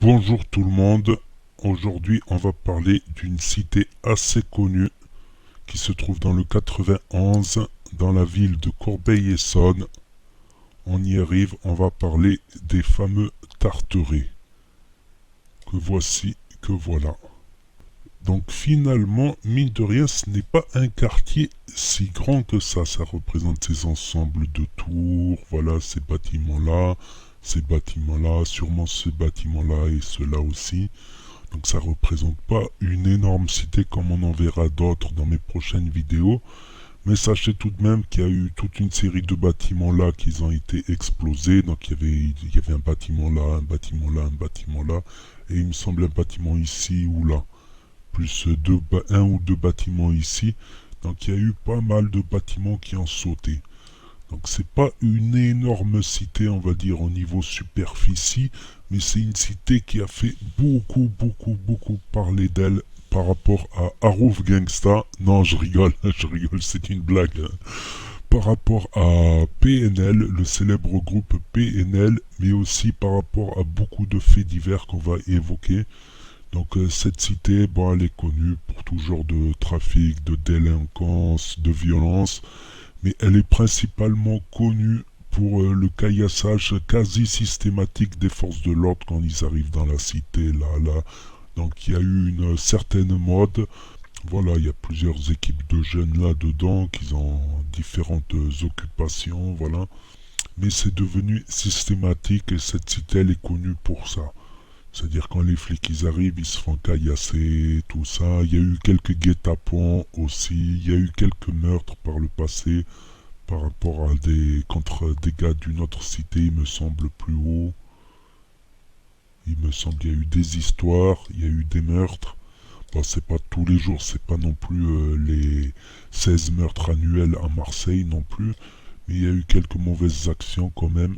Bonjour tout le monde, aujourd'hui on va parler d'une cité assez connue qui se trouve dans le 91, dans la ville de Corbeil-Essonnes. On y arrive, on va parler des fameux Tarterets, que voici, que voilà. Donc finalement, mine de rien, ce n'est pas un quartier si grand que ça représente ces ensembles de tours, voilà, ces bâtiments-là, sûrement ce bâtiment-là et ceux-là aussi. Donc ça représente pas une énorme cité comme on en verra d'autres dans mes prochaines vidéos. Mais sachez tout de même qu'il y a eu toute une série de bâtiments là qui ont été explosés. Donc il y avait un bâtiment là, un bâtiment là, un bâtiment là. Et il me semble un bâtiment ici ou là. Plus un ou deux bâtiments ici. Donc il y a eu pas mal de bâtiments qui ont sauté. Donc c'est pas une énorme cité, on va dire, au niveau superficie, mais c'est une cité qui a fait beaucoup parler d'elle par rapport à Harouf Gangsta. Non, je rigole, je rigole, c'est une blague. Hein. Par rapport à PNL, le célèbre groupe PNL, mais aussi par rapport à beaucoup de faits divers qu'on va évoquer. Donc cette cité, bon, elle est connue pour tout genre de trafic, de délinquance, de violence, mais elle est principalement connue pour le caillassage quasi systématique des forces de l'ordre quand ils arrivent dans la cité, là. Donc il y a eu une certaine mode. Voilà, il y a plusieurs équipes de jeunes là-dedans qui ont différentes occupations, voilà. Mais c'est devenu systématique et cette cité, elle est connue pour ça. C'est-à-dire quand les flics ils arrivent, ils se font caillasser, tout ça. Il y a eu quelques guet-apens aussi, il y a eu quelques meurtres par le passé par rapport à contre des gars d'une autre cité, il me semble plus haut. Il me semble qu'il y a eu des histoires, il y a eu des meurtres. Bon, c'est pas tous les jours, c'est pas non plus les 16 meurtres annuels à Marseille non plus. Mais il y a eu quelques mauvaises actions quand même.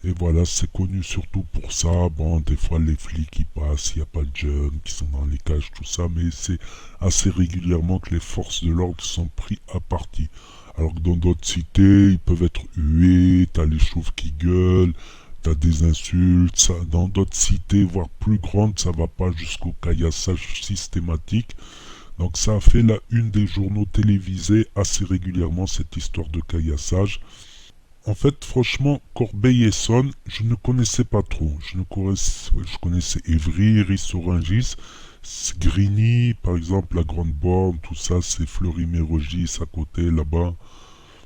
Et voilà, c'est connu surtout pour ça. Bon, des fois les flics qui passent, il n'y a pas de jeunes qui sont dans les cages, tout ça, mais c'est assez régulièrement que les forces de l'ordre sont pris à partie. Alors que dans d'autres cités, ils peuvent être hués, t'as les chauves qui gueulent, t'as des insultes, ça, dans d'autres cités, voire plus grandes, ça va pas jusqu'au caillassage systématique. Donc ça a fait la une des journaux télévisés assez régulièrement, cette histoire de caillassage. En fait, franchement, Corbeil-Essonnes, je ne connaissais pas trop. Je connaissais Évry, Ris-Orangis, Grigny, par exemple, la Grande Borne, tout ça, c'est Fleury-Mérogis à côté, là-bas.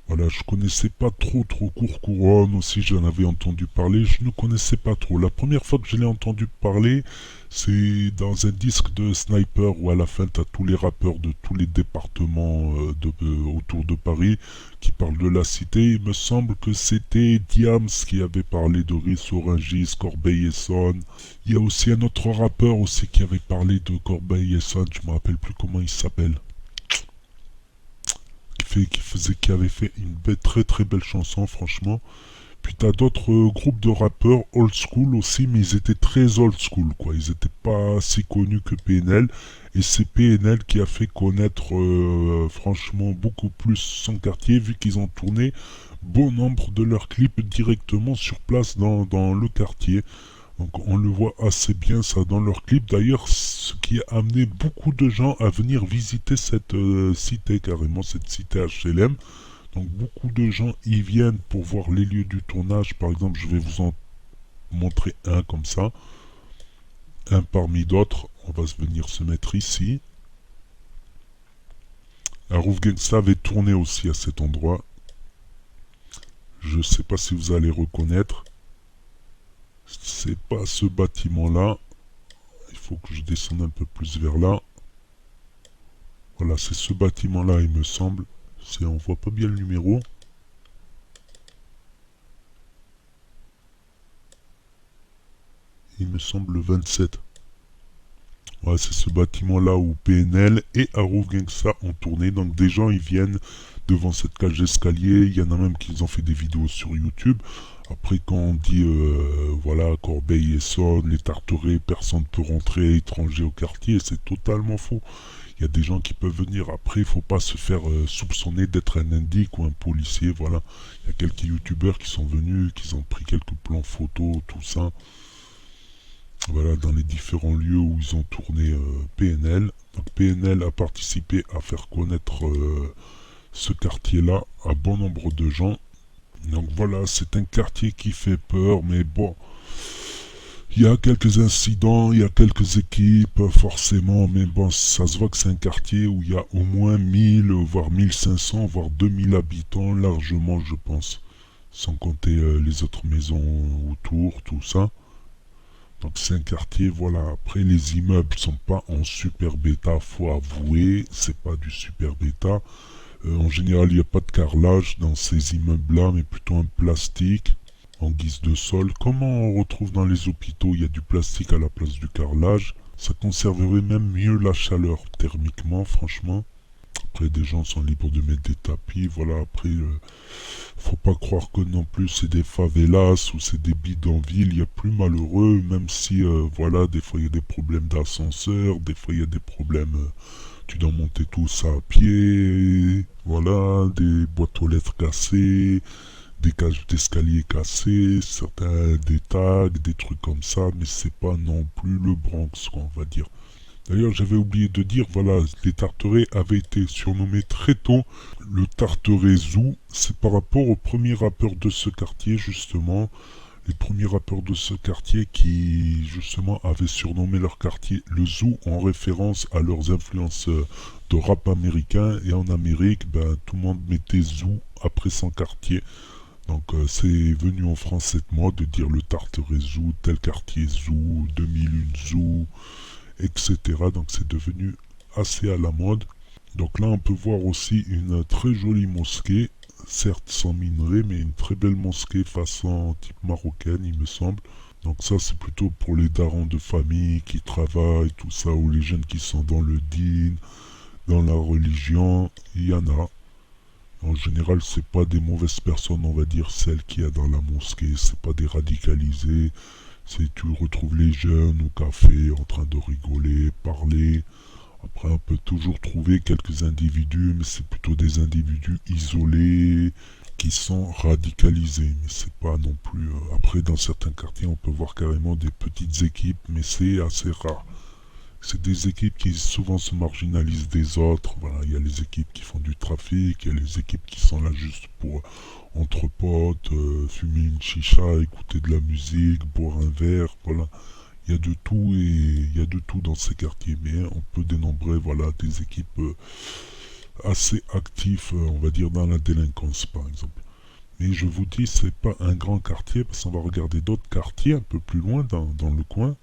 Voilà, je connaissais pas trop Courcouronne aussi, j'en avais entendu parler, je ne connaissais pas trop. La première fois que je l'ai entendu parler, c'est dans un disque de Sniper où à la fin t'as tous les rappeurs de tous les départements autour de Paris qui parlent de la cité. Il me semble que c'était Diams qui avait parlé de Ris-Orangis, Corbeil-Essonnes. Il y a aussi un autre rappeur aussi qui avait parlé de Corbeil-Essonnes, je me rappelle plus comment il s'appelle. Qui avait fait une très belle chanson franchement. Puis t'as d'autres groupes de rappeurs old school aussi, mais ils étaient très old school quoi, ils étaient pas si connus que PNL, et c'est PNL qui a fait connaître franchement beaucoup plus son quartier, vu qu'ils ont tourné bon nombre de leurs clips directement sur place dans le quartier. Donc on le voit assez bien ça dans leurs clips. D'ailleurs, ce qui a amené beaucoup de gens à venir visiter cette cité, carrément cette cité HLM. Donc beaucoup de gens y viennent pour voir les lieux du tournage. Par exemple, je vais vous en montrer un comme ça. Un parmi d'autres. On va venir se mettre ici. Harouf Gangsta avait tourné aussi à cet endroit. Je ne sais pas si vous allez reconnaître. C'est pas ce bâtiment-là. Il faut que je descende un peu plus vers là. Voilà, c'est ce bâtiment-là, il me semble. On voit pas bien le numéro. Il me semble le 27. Ouais, c'est ce bâtiment-là où PNL et Harouf Gangsta ont tourné. Donc des gens, ils viennent devant cette cage d'escalier. Il y en a même qui ont fait des vidéos sur YouTube. Après, quand on dit, voilà, Corbeil-Essonnes, les Tarterets, personne ne peut rentrer étranger au quartier, c'est totalement faux. Il y a des gens qui peuvent venir. Après, il faut pas se faire soupçonner d'être un indique ou un policier, voilà. Il y a quelques youtubeurs qui sont venus, qui ont pris quelques plans photos, tout ça. Voilà, dans les différents lieux où ils ont tourné PNL. Donc PNL a participé à faire connaître ce quartier-là à bon nombre de gens. Donc voilà, c'est un quartier qui fait peur, mais bon, il y a quelques incidents, il y a quelques équipes, forcément, mais bon, ça se voit que c'est un quartier où il y a au moins 1000, voire 1500, voire 2000 habitants, largement, je pense, sans compter les autres maisons autour, tout ça. Donc c'est un quartier, voilà, après les immeubles sont pas en super bêta, faut avouer, c'est pas du super bêta. En général, il n'y a pas de carrelage dans ces immeubles-là, mais plutôt un plastique en guise de sol. Comment on retrouve dans les hôpitaux, il y a du plastique à la place du carrelage. Ça conserverait même mieux la chaleur thermiquement, franchement. Après, des gens sont libres de mettre des tapis, voilà. Après, faut pas croire que non plus c'est des favelas ou c'est des bidonvilles. Il y a plus malheureux, même si, voilà, des fois il y a des problèmes d'ascenseur, des fois il y a des problèmes. Tu dois monter tout ça à pied, voilà, des boîtes aux lettres cassées, des cages d'escalier cassées, certains des tags, des trucs comme ça, mais c'est pas non plus le Bronx, quoi, on va dire. D'ailleurs, j'avais oublié de dire, voilà, les Tarterets avaient été surnommés très tôt le Tarteret Zoo. C'est par rapport aux premiers rappeurs de ce quartier, justement. Les premiers rappeurs de ce quartier qui, justement, avaient surnommé leur quartier le Zoo en référence à leurs influences de rap américain. Et en Amérique, ben, tout le monde mettait Zoo après son quartier. Donc c'est venu en France cette mode de dire le Tarteret Zoo, tel quartier Zoo, 2001 Zoo, etc. Donc c'est devenu assez à la mode. Donc là on peut voir aussi une très jolie mosquée, certes sans minerai, mais une très belle mosquée façon type marocaine il me semble. Donc ça c'est plutôt pour les darons de famille qui travaillent, tout ça, ou les jeunes qui sont dans le din, dans la religion, il y en a. En général, c'est pas des mauvaises personnes, on va dire, celles qu'il y a dans la mosquée, c'est pas des radicalisés. C'est tu retrouves les jeunes au café en train de rigoler, parler. Après, on peut toujours trouver quelques individus, mais c'est plutôt des individus isolés qui sont radicalisés. Mais c'est pas non plus. Après, dans certains quartiers, on peut voir carrément des petites équipes, mais c'est assez rare. C'est des équipes qui souvent se marginalisent des autres. Voilà, il y a les équipes qui font du trafic, il y a les équipes qui sont là juste pour entre potes, fumer une chicha, écouter de la musique, boire un verre, voilà. Il y a de tout et il y a de tout dans ces quartiers, mais on peut dénombrer voilà des équipes assez actives, on va dire dans la délinquance par exemple. Mais je vous dis, c'est pas un grand quartier parce qu'on va regarder d'autres quartiers un peu plus loin dans le coin.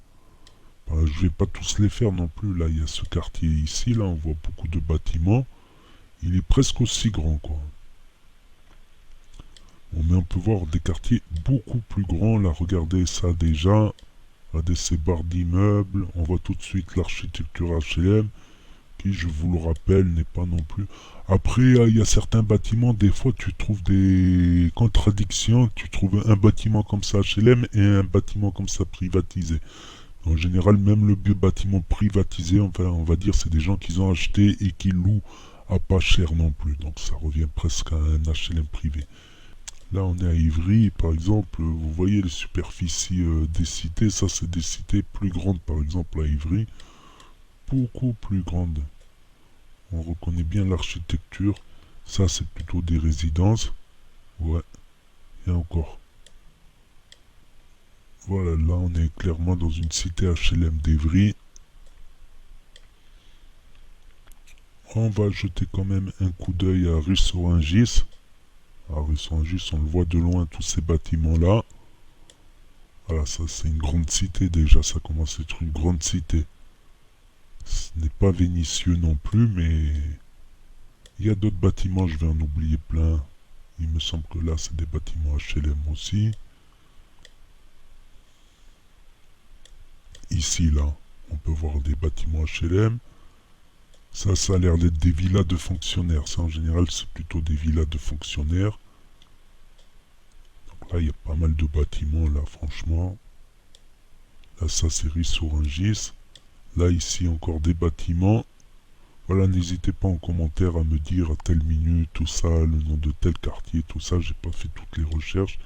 Je vais pas tous les faire non plus. Là, il y a ce quartier ici, là, on voit beaucoup de bâtiments. Il est presque aussi grand, quoi. Bon, mais on peut voir des quartiers beaucoup plus grands. Là, regardez ça déjà. Regardez ces barres d'immeubles. On voit tout de suite l'architecture HLM, qui, je vous le rappelle, n'est pas non plus... Après, il y a certains bâtiments, des fois, tu trouves des contradictions. Tu trouves un bâtiment comme ça HLM et un bâtiment comme ça privatisé. En général, même le bâtiment privatisé, enfin, on va dire, c'est des gens qui ont acheté et qui louent à pas cher non plus. Donc ça revient presque à un HLM privé. Là, on est à Ivry, par exemple, vous voyez les superficies des cités. Ça, c'est des cités plus grandes, par exemple, à Ivry. Beaucoup plus grandes. On reconnaît bien l'architecture. Ça, c'est plutôt des résidences. Ouais, et encore. Voilà, là, on est clairement dans une cité HLM d'Ivry. On va jeter quand même un coup d'œil à Ris-Orangis. À Ris-Orangis, on le voit de loin, tous ces bâtiments-là. Voilà, ça c'est une grande cité déjà, ça commence à être une grande cité. Ce n'est pas Vénitieux non plus, mais il y a d'autres bâtiments, je vais en oublier plein. Il me semble que là, c'est des bâtiments HLM aussi. Ici, là, on peut voir des bâtiments HLM. Ça a l'air d'être des villas de fonctionnaires. Ça, en général, c'est plutôt des villas de fonctionnaires. Donc là, il y a pas mal de bâtiments, là, franchement. Là, ça, c'est Ris-Orangis. Là, ici, encore des bâtiments. Voilà, n'hésitez pas en commentaire à me dire à telle minute, tout ça, le nom de tel quartier, tout ça. J'ai pas fait toutes les recherches.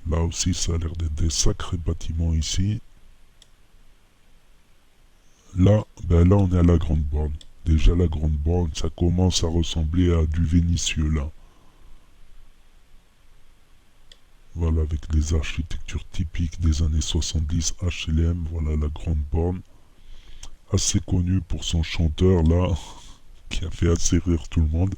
Là aussi, ça a l'air d'être des sacrés bâtiments ici. là, là on est à la Grande Borne. Déjà la Grande Borne, ça commence à ressembler à du Vénitieux là. Voilà, avec les architectures typiques des années 70 HLM, voilà la Grande Borne. Assez connu pour son chanteur là, qui a fait assez rire tout le monde,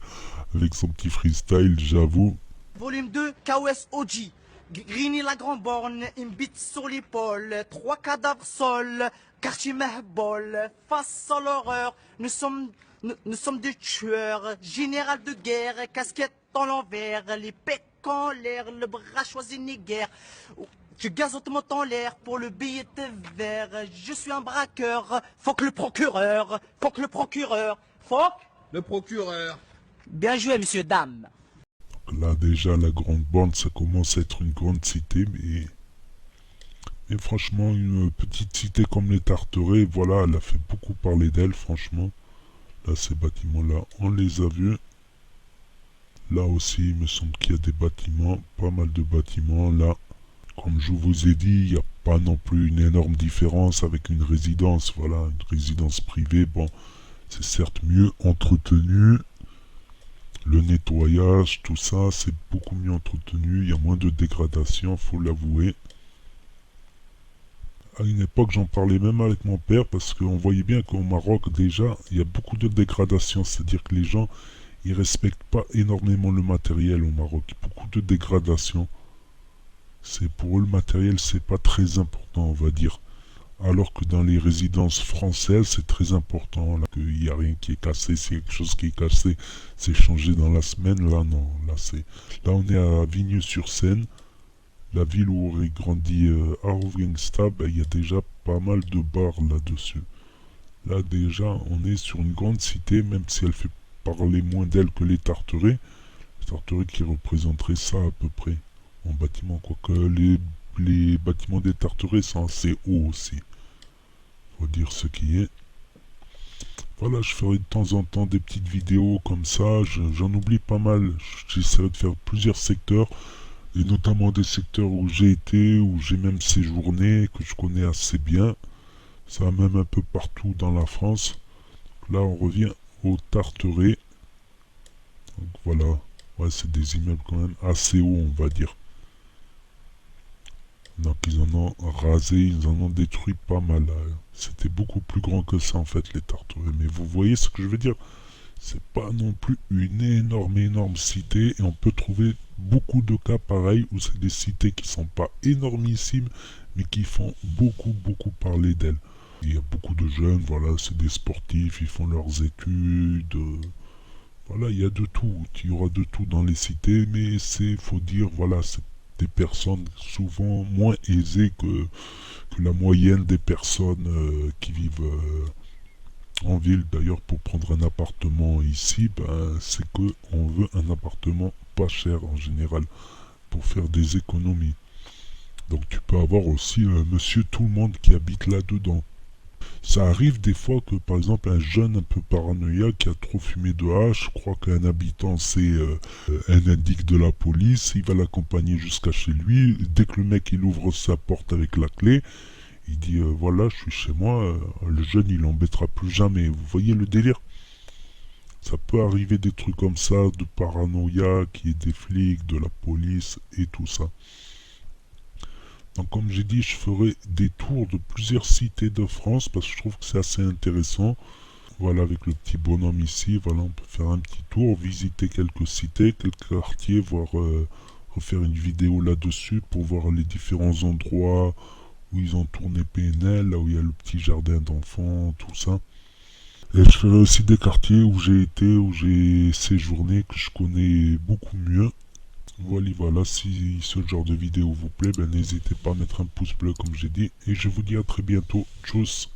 avec son petit freestyle, j'avoue. Volume 2, KOS OG. Grigny la grande borne, une bite sur l'épaule, 3 cadavres sol, quartier Mahbol, face à l'horreur, nous sommes des tueurs, général de guerre, casquette en l'envers, les pecs en l'air, le bras choisi guerre. Tu gazotes en l'air pour le billet vert, je suis un braqueur, faut que le procureur, Le procureur. Bien joué, monsieur, dame. Là déjà la Grande Borne, ça commence à être une grande cité, mais franchement une petite cité comme les Tarterets, voilà, elle a fait beaucoup parler d'elle franchement. Là ces bâtiments là, on les a vus. Là aussi il me semble qu'il y a des bâtiments, pas mal de bâtiments là. Comme je vous ai dit, il n'y a pas non plus une énorme différence avec une résidence, voilà, une résidence privée, bon, c'est certes mieux entretenu. Le nettoyage, tout ça, c'est beaucoup mieux entretenu. Il y a moins de dégradation, faut l'avouer. À une époque, j'en parlais même avec mon père parce qu'on voyait bien qu'au Maroc, déjà, il y a beaucoup de dégradation. C'est-à-dire que les gens, ils respectent pas énormément le matériel au Maroc. Beaucoup de dégradation. C'est pour eux, le matériel, c'est pas très important, on va dire. Alors que dans les résidences françaises, c'est très important. Là, qu'il n'y a rien qui est cassé. S'il y a quelque chose qui est cassé, c'est changé dans la semaine. Là, non. Là, on est à Vigneux-sur-Seine. La ville où aurait grandi Harold Gangsta, il y a déjà pas mal de bars là-dessus. Là, déjà, on est sur une grande cité, même si elle fait parler moins d'elle que les Tarterets. Les Tarterets qui représenteraient ça à peu près en bâtiment. Quoique les bâtiments des Tarterets sont assez hauts aussi. Faut dire ce qui est. Voilà, je ferai de temps en temps des petites vidéos comme ça. J'en oublie pas mal. J'essaierai de faire plusieurs secteurs. Et notamment des secteurs où j'ai été, où j'ai même séjourné, que je connais assez bien. Ça même un peu partout dans la France. Là, on revient au Tarteret. Donc voilà. Ouais, c'est des immeubles quand même assez hauts, on va dire. Donc ils en ont rasé, ils en ont détruit pas mal. C'était beaucoup plus grand que ça en fait, les Tarterets. Mais vous voyez ce que je veux dire? C'est pas non plus une énorme cité et on peut trouver beaucoup de cas pareils où c'est des cités qui sont pas énormissimes mais qui font beaucoup parler d'elles. Il y a beaucoup de jeunes, voilà, c'est des sportifs, ils font leurs études. Voilà, il y a de tout. Il y aura de tout dans les cités, mais c'est, faut dire, voilà, c'est des personnes souvent moins aisées que la moyenne des personnes qui vivent en ville. D'ailleurs, pour prendre un appartement ici, c'est que on veut un appartement pas cher en général pour faire des économies. Donc tu peux avoir aussi monsieur tout le monde qui habite là-dedans. Ça arrive des fois que par exemple un jeune un peu paranoïaque qui a trop fumé de hache, croit qu'un habitant c'est un indique de la police, il va l'accompagner jusqu'à chez lui. Dès que le mec il ouvre sa porte avec la clé, il dit voilà je suis chez moi, le jeune il l'embêtera plus jamais. Vous voyez le délire? Ça peut arriver des trucs comme ça, de paranoïa, qui est des flics, de la police et tout ça. Donc comme j'ai dit, je ferai des tours de plusieurs cités de France parce que je trouve que c'est assez intéressant. Voilà, avec le petit bonhomme ici, voilà, on peut faire un petit tour, visiter quelques cités, quelques quartiers, refaire une vidéo là-dessus pour voir les différents endroits où ils ont tourné PNL, là où il y a le petit jardin d'enfants, tout ça. Et je ferai aussi des quartiers où j'ai été, où j'ai séjourné, que je connais beaucoup mieux. Voilà, si ce genre de vidéo vous plaît, n'hésitez pas à mettre un pouce bleu comme j'ai dit. Et je vous dis à très bientôt. Tchuss!